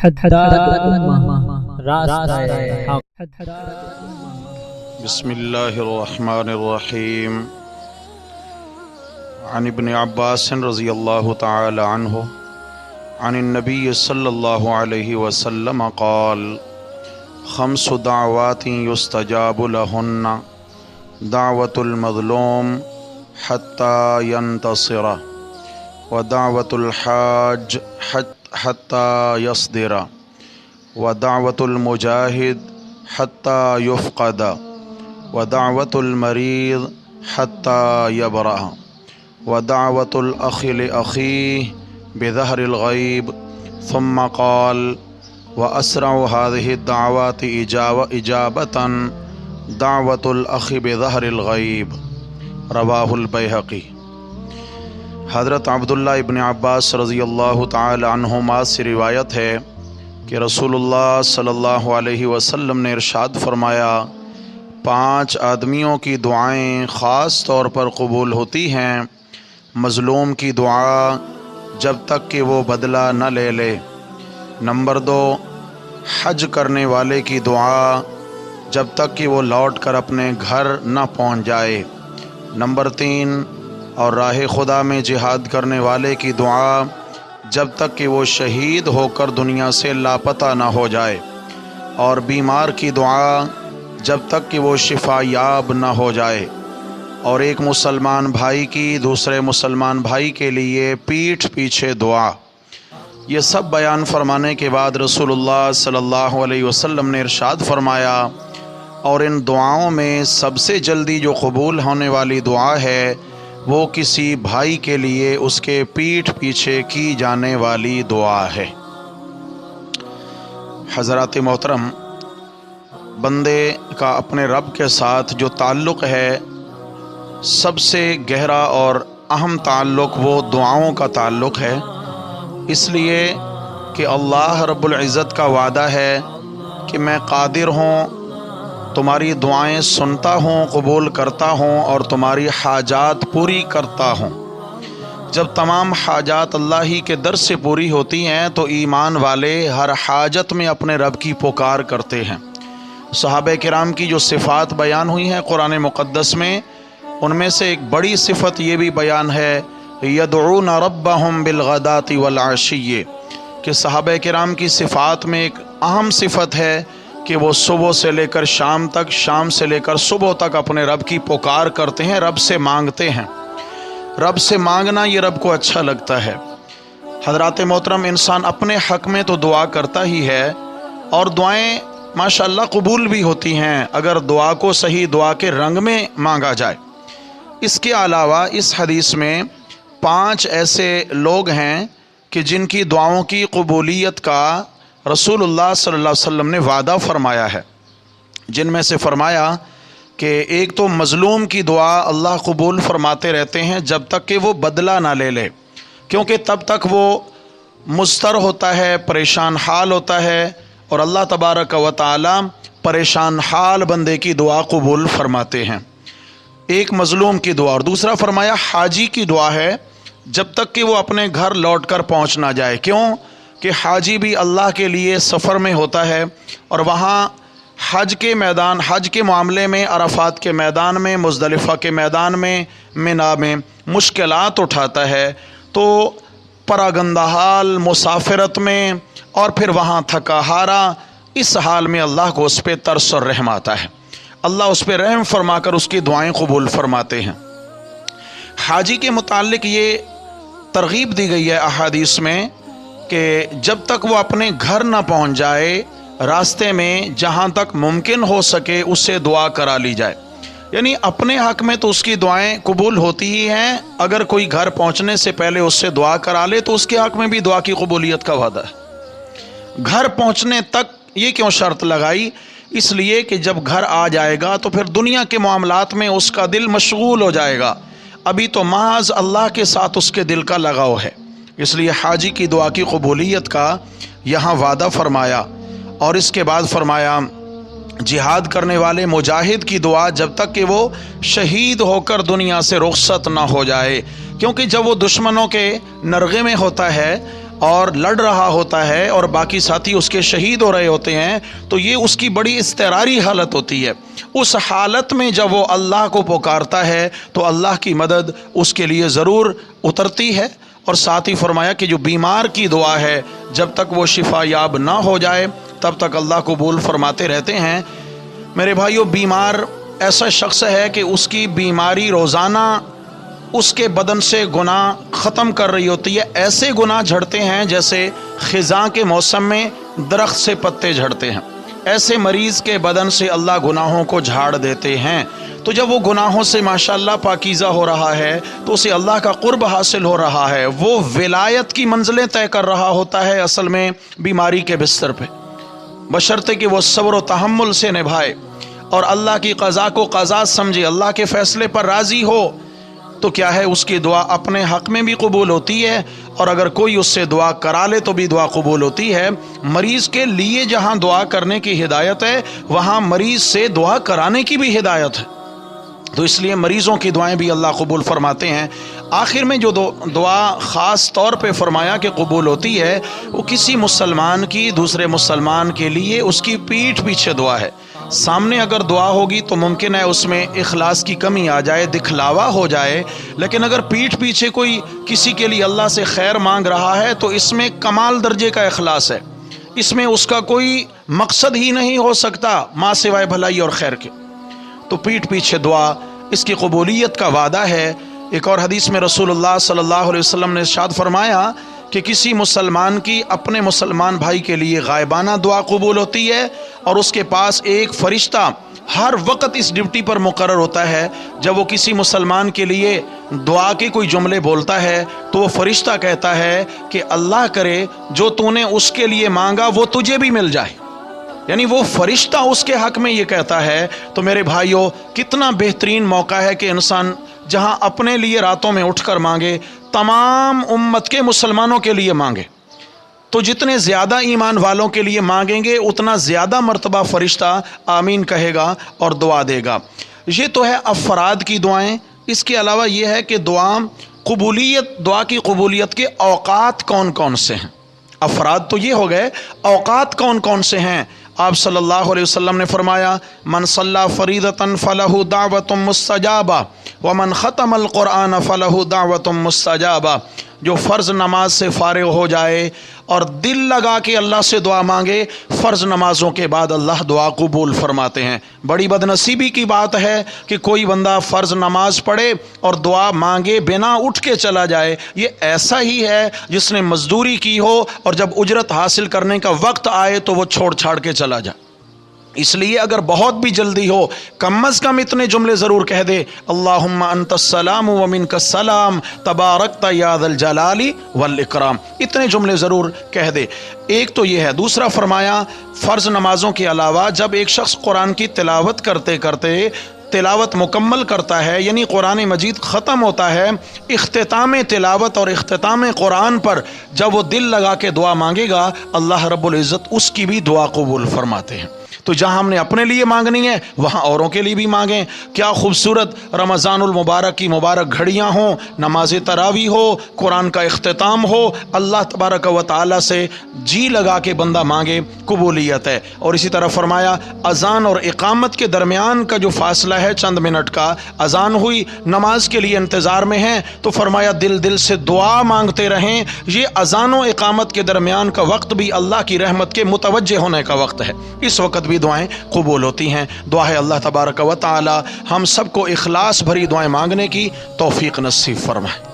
بسم اللہ الرحمن الرحیم عن ابن عباس رضی اللہ تعالی عنہ عن النبی صلی اللہ علیہ وسلم قال خمس دعوات يستجاب لهن دعوة المظلوم حتى ينتصر ودعوة الحاج حتى يصدر ودعوة المجاهد حتى يفقد ودعوة المريض حتى يبرأ ودعوة الأخ لأخيه بظهر الغيب ثم قال وأسرع هذه الدعوات إجابة دعوة الأخ بظهر الغيب رواہ البیہقی۔ حضرت عبداللہ ابن عباس رضی اللہ تعالی عنہما سے روایت ہے کہ رسول اللہ صلی اللہ علیہ وسلم نے ارشاد فرمایا 5 آدمیوں کی دعائیں خاص طور پر قبول ہوتی ہیں، مظلوم کی دعا جب تک کہ وہ بدلہ نہ لے لے، نمبر 2 حج کرنے والے کی دعا جب تک کہ وہ لوٹ کر اپنے گھر نہ پہنچ جائے، نمبر 3 اور راہ خدا میں جہاد کرنے والے کی دعا جب تک کہ وہ شہید ہو کر دنیا سے لاپتہ نہ ہو جائے، اور بیمار کی دعا جب تک کہ وہ شفا یاب نہ ہو جائے، اور ایک مسلمان بھائی کی دوسرے مسلمان بھائی کے لیے پیٹھ پیچھے دعا۔ یہ سب بیان فرمانے کے بعد رسول اللہ صلی اللہ علیہ وسلم نے ارشاد فرمایا، اور ان دعاؤں میں سب سے جلدی جو قبول ہونے والی دعا ہے وہ کسی بھائی کے لیے اس کے پیٹھ پیچھے کی جانے والی دعا ہے۔ حضرات محترم، بندے کا اپنے رب کے ساتھ جو تعلق ہے سب سے گہرا اور اہم تعلق وہ دعاؤں کا تعلق ہے، اس لیے کہ اللہ رب العزت کا وعدہ ہے کہ میں قادر ہوں، تمہاری دعائیں سنتا ہوں، قبول کرتا ہوں اور تمہاری حاجات پوری کرتا ہوں۔ جب تمام حاجات اللہ ہی کے در سے پوری ہوتی ہیں تو ایمان والے ہر حاجت میں اپنے رب کی پکار کرتے ہیں۔ صحابہ کرام کی جو صفات بیان ہوئی ہیں قرآن مقدس میں، ان میں سے ایک بڑی صفت یہ بھی بیان ہے یدعون ربہم بالغداۃ والعشی، کہ صحابہ کرام کی صفات میں ایک اہم صفت ہے کہ وہ صبح سے لے کر شام تک، شام سے لے کر صبح تک اپنے رب کی پکار کرتے ہیں، رب سے مانگتے ہیں۔ رب سے مانگنا یہ رب کو اچھا لگتا ہے۔ حضرات محترم، انسان اپنے حق میں تو دعا کرتا ہی ہے اور دعائیں ماشاءاللہ قبول بھی ہوتی ہیں اگر دعا کو صحیح دعا کے رنگ میں مانگا جائے۔ اس کے علاوہ اس حدیث میں 5 ایسے لوگ ہیں کہ جن کی دعاؤں کی قبولیت کا رسول اللہ صلی اللہ علیہ وسلم نے وعدہ فرمایا ہے، جن میں سے فرمایا کہ ایک تو مظلوم کی دعا اللہ قبول فرماتے رہتے ہیں جب تک کہ وہ بدلہ نہ لے لے، کیونکہ تب تک وہ مضطر ہوتا ہے، پریشان حال ہوتا ہے، اور اللہ تبارک و تعالی پریشان حال بندے کی دعا قبول فرماتے ہیں۔ ایک مظلوم کی دعا، اور دوسرا فرمایا حاجی کی دعا ہے جب تک کہ وہ اپنے گھر لوٹ کر پہنچ نہ جائے، کیوں کہ حاجی بھی اللہ کے لیے سفر میں ہوتا ہے اور وہاں حج کے میدان، حج کے معاملے میں عرفات کے میدان میں، مزدلفہ کے میدان میں، منا میں مشکلات اٹھاتا ہے، تو پراگندہ حال مسافرت میں اور پھر وہاں تھکا ہارا، اس حال میں اللہ کو اس پہ ترس اور رحم آتا ہے، اللہ اس پہ رحم فرما کر اس کی دعائیں قبول فرماتے ہیں۔ حاجی کے متعلق یہ ترغیب دی گئی ہے احادیث میں کہ جب تک وہ اپنے گھر نہ پہنچ جائے، راستے میں جہاں تک ممکن ہو سکے اس سے دعا کرا لی جائے، یعنی اپنے حق میں تو اس کی دعائیں قبول ہوتی ہی ہیں، اگر کوئی گھر پہنچنے سے پہلے اس سے دعا کرا لے تو اس کے حق میں بھی دعا کی قبولیت کا وعدہ ہے۔ گھر پہنچنے تک یہ کیوں شرط لگائی؟ اس لیے کہ جب گھر آ جائے گا تو پھر دنیا کے معاملات میں اس کا دل مشغول ہو جائے گا، ابھی تو محض اللہ کے ساتھ اس کے دل کا لگاؤ ہے، اس لیے حاجی کی دعا کی قبولیت کا یہاں وعدہ فرمایا۔ اور اس کے بعد فرمایا جہاد کرنے والے مجاہد کی دعا جب تک کہ وہ شہید ہو کر دنیا سے رخصت نہ ہو جائے، کیونکہ جب وہ دشمنوں کے نرغے میں ہوتا ہے اور لڑ رہا ہوتا ہے اور باقی ساتھی اس کے شہید ہو رہے ہوتے ہیں تو یہ اس کی بڑی اضطراری حالت ہوتی ہے۔ اس حالت میں جب وہ اللہ کو پکارتا ہے تو اللہ کی مدد اس کے لیے ضرور اترتی ہے۔ اور ساتھ ہی فرمایا کہ جو بیمار کی دعا ہے جب تک وہ شفا یاب نہ ہو جائے تب تک اللہ قبول فرماتے رہتے ہیں۔ میرے بھائیو، بیمار ایسا شخص ہے کہ اس کی بیماری روزانہ اس کے بدن سے گناہ ختم کر رہی ہوتی ہے۔ ایسے گناہ جھڑتے ہیں جیسے خزاں کے موسم میں درخت سے پتے جھڑتے ہیں، ایسے مریض کے بدن سے اللہ گناہوں کو جھاڑ دیتے ہیں۔ تو جب وہ گناہوں سے ماشاءاللہ پاکیزہ ہو رہا ہے تو اسے اللہ کا قرب حاصل ہو رہا ہے، وہ ولایت کی منزلیں طے کر رہا ہوتا ہے اصل میں بیماری کے بستر پہ، بشرطے کہ وہ صبر و تحمل سے نبھائے اور اللہ کی قضا کو قضا سمجھے، اللہ کے فیصلے پر راضی ہو۔ تو کیا ہے، اس کی دعا اپنے حق میں بھی قبول ہوتی ہے، اور اگر کوئی اس سے دعا کرا لے تو بھی دعا قبول ہوتی ہے۔ مریض کے لیے جہاں دعا کرنے کی ہدایت ہے وہاں مریض سے دعا کرانے کی بھی ہدایت ہے، تو اس لیے مریضوں کی دعائیں بھی اللہ قبول فرماتے ہیں۔ آخر میں جو دعا خاص طور پہ فرمایا کہ قبول ہوتی ہے، وہ کسی مسلمان کی دوسرے مسلمان کے لیے اس کی پیٹھ پیچھے دعا ہے۔ سامنے اگر دعا ہوگی تو ممکن ہے اس میں اخلاص کی کمی آ جائے، دکھلاوا ہو جائے، لیکن اگر پیٹھ پیچھے کوئی کسی کے لیے اللہ سے خیر مانگ رہا ہے تو اس میں کمال درجے کا اخلاص ہے، اس میں اس کا کوئی مقصد ہی نہیں ہو سکتا ماں سوائے بھلائی اور خیر کے۔ تو پیٹھ پیچھے دعا اس کی قبولیت کا وعدہ ہے۔ ایک اور حدیث میں رسول اللہ صلی اللہ علیہ وسلم نے ارشاد فرمایا کہ کسی مسلمان کی اپنے مسلمان بھائی کے لیے غائبانہ دعا قبول ہوتی ہے، اور اس کے پاس ایک فرشتہ ہر وقت اس ڈیوٹی پر مقرر ہوتا ہے۔ جب وہ کسی مسلمان کے لیے دعا کے کوئی جملے بولتا ہے تو وہ فرشتہ کہتا ہے کہ اللہ کرے جو تو نے اس کے لیے مانگا وہ تجھے بھی مل جائے، یعنی وہ فرشتہ اس کے حق میں یہ کہتا ہے۔ تو میرے بھائیوں، کتنا بہترین موقع ہے کہ انسان جہاں اپنے لیے راتوں میں اٹھ کر مانگے، تمام امت کے مسلمانوں کے لیے مانگے۔ تو جتنے زیادہ ایمان والوں کے لیے مانگیں گے اتنا زیادہ مرتبہ فرشتہ آمین کہے گا اور دعا دے گا۔ یہ تو ہے افراد کی دعائیں۔ اس کے علاوہ یہ ہے کہ دعا کی قبولیت کے اوقات کون کون سے ہیں۔ افراد تو یہ ہو گئے، اوقات کون کون سے ہیں؟ آپ صلی اللہ علیہ وسلم نے فرمایا، من صلی فریضۃ فلہ دعوۃ مستجابہ ومن ختم القرآن فلہ دعوۃ مستجابہ۔ جو فرض نماز سے فارغ ہو جائے اور دل لگا کے اللہ سے دعا مانگے، فرض نمازوں کے بعد اللہ دعا قبول فرماتے ہیں۔ بڑی بد نصیبی کی بات ہے کہ کوئی بندہ فرض نماز پڑھے اور دعا مانگے بنا اٹھ کے چلا جائے۔ یہ ایسا ہی ہے جس نے مزدوری کی ہو اور جب اجرت حاصل کرنے کا وقت آئے تو وہ چھوڑ چھاڑ کے چلا جائے۔ اس لیے اگر بہت بھی جلدی ہو کم از کم اتنے جملے ضرور کہہ دے، اللہم انت السلام ومنک السلام تبارکت یا ذا الجلال والاکرام، اتنے جملے ضرور کہہ دے۔ ایک تو یہ ہے۔ دوسرا فرمایا، فرض نمازوں کے علاوہ جب ایک شخص قرآن کی تلاوت کرتے کرتے تلاوت مکمل کرتا ہے، یعنی قرآن مجید ختم ہوتا ہے، اختتام تلاوت اور اختتام قرآن پر جب وہ دل لگا کے دعا مانگے گا، اللہ رب العزت اس کی بھی دعا قبول فرماتے ہیں۔ تو جہاں ہم نے اپنے لیے مانگنی ہے وہاں اوروں کے لیے بھی مانگیں۔ کیا خوبصورت رمضان المبارک کی مبارک گھڑیاں ہوں، نماز تراویح ہو، قرآن کا اختتام ہو، اللہ تبارک و تعالیٰ سے جی لگا کے بندہ مانگے، قبولیت ہے۔ اور اسی طرح فرمایا، اذان اور اقامت کے درمیان کا جو فاصلہ ہے چند منٹ کا، اذان ہوئی، نماز کے لیے انتظار میں ہیں، تو فرمایا دل سے دعا مانگتے رہیں۔ یہ اذان و اقامت کے درمیان کا وقت بھی اللہ کی رحمت کے متوجہ ہونے کا وقت ہے، اس وقت بھی دعائیں قبول ہوتی ہیں۔ دعا ہے اللہ تبارک و تعالی ہم سب کو اخلاص بھری دعائیں مانگنے کی توفیق نصیب فرمائے۔